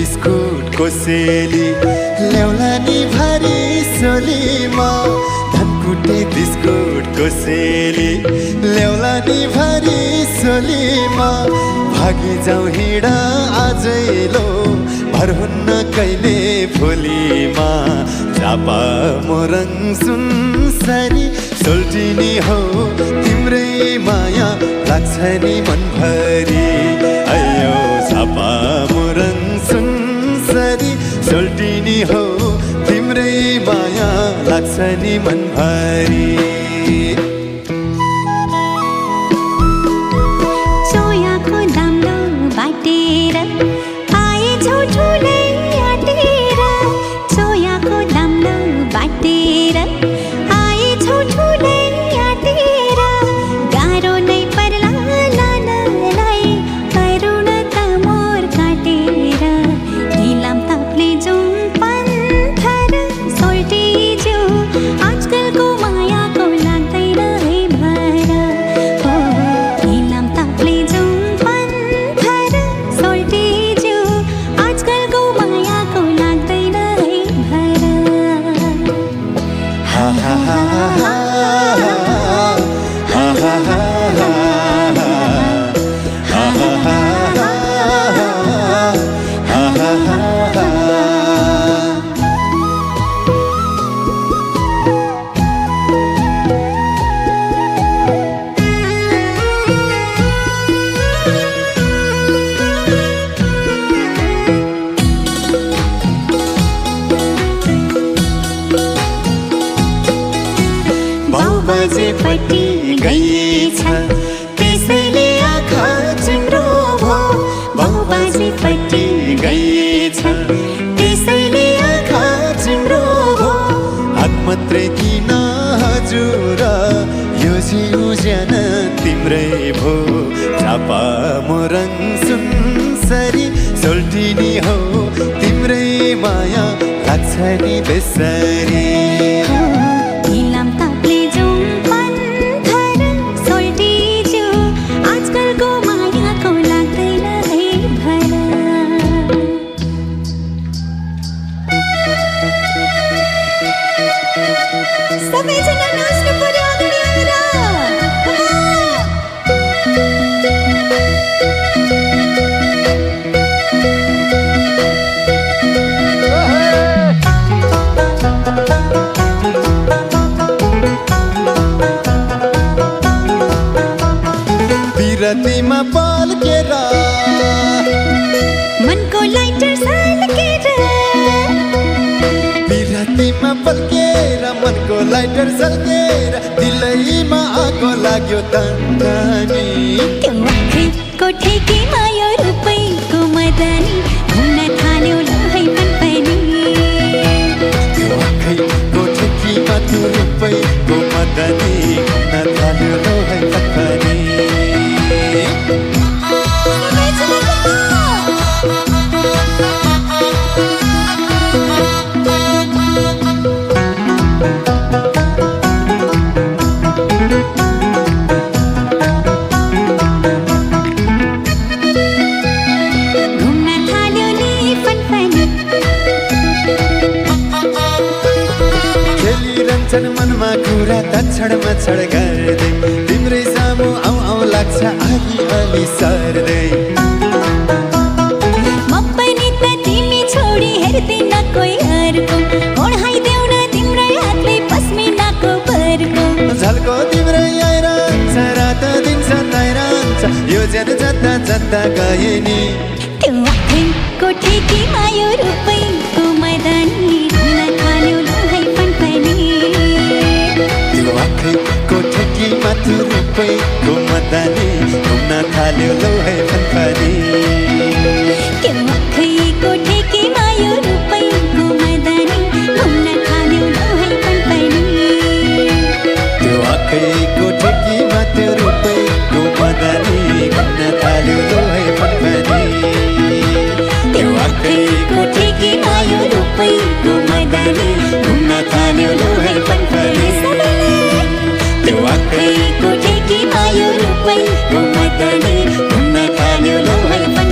biscuit कोसेली ल्याउला नि भारी सोलीमा धनकुटे बिस्कुट कोसेली ल्याउला नि भारी सोलीमा भागी जाउँ हिँडा आजै लो भर हुन्न कहिले भोलिमा चापा मोरङ सुनसरी सोल्टिनी हो तिम्रै माया लाग्छ नि मनभरि अयो चापा मोरङ सुनसरी सोल्टिनी हो तिम्रै माया लाग्छ नि मनभरि बाजेपट्टि गइएछ त्यसैले आँखा चिम्रो भो बाजेपट्टि गइएछ त्यसैले आँखा चिम्रो भो हात मात्रै किन हजुर यो जिउज्यान तिम्रै भो चापा मोरङ सुनसरी सोल्टिनी हो तिम्रै माया लाग्छ नि बेसरी सबैजना नाच्नु पर्यो अगाडि आएर विरतीमा पल्केर मनको लाइटर सल्केर विरतीमा पल्केर मनको लाइटर सल्केर दिलैमा आगो लाग्यो तन्दानी त्यो आँखैको ठेकीमा यो रूपैको मदनी घुम्न थाल्यो ल है पनपनी त्यो आँखैको ठेकीमा त्यो रूपैको मदनी घुम्न थाल्यो ल है पनपनी मनमा कुरा तछड मछड गर्दै तिम्रै सामु आउ आउ लाग्छ अलि सर्दै म पनि त तिमी छोडी हेर्दिन कोही अर्को ओढाइदेऊ न तिम्रै हातले पस्मिनाको बर्को झल्को तिम्रै आइरहन्छ रात दिन सताइरहन्छ यो ज्यान जता जता गए नि त्यो आँखैको ठेकीमा यो रूपैको मदनी घुम्न थाल्यो ल है पनपनी त्यो आँखैको ठेकीमा त्यो रूपैको मदनी घुम्न थाल्यो ल है पनपनी त्यो आँखैको ठेकीमा यो रूपैको मदनी घुम्न थाल्यो ल है पनपनी त्यो आँखैको ठेकीमा त्यो रूपैको मदनी घुम्न थाल्यो ल है पनपनी त्यो आँखैको ठेकीमा यो रूपैको मदनी घुम्न थाल्यो ल है पनपनी त्यो आँखैको ठेकीमा यो रूपैको मदनी घुम्न थाल्यो ल है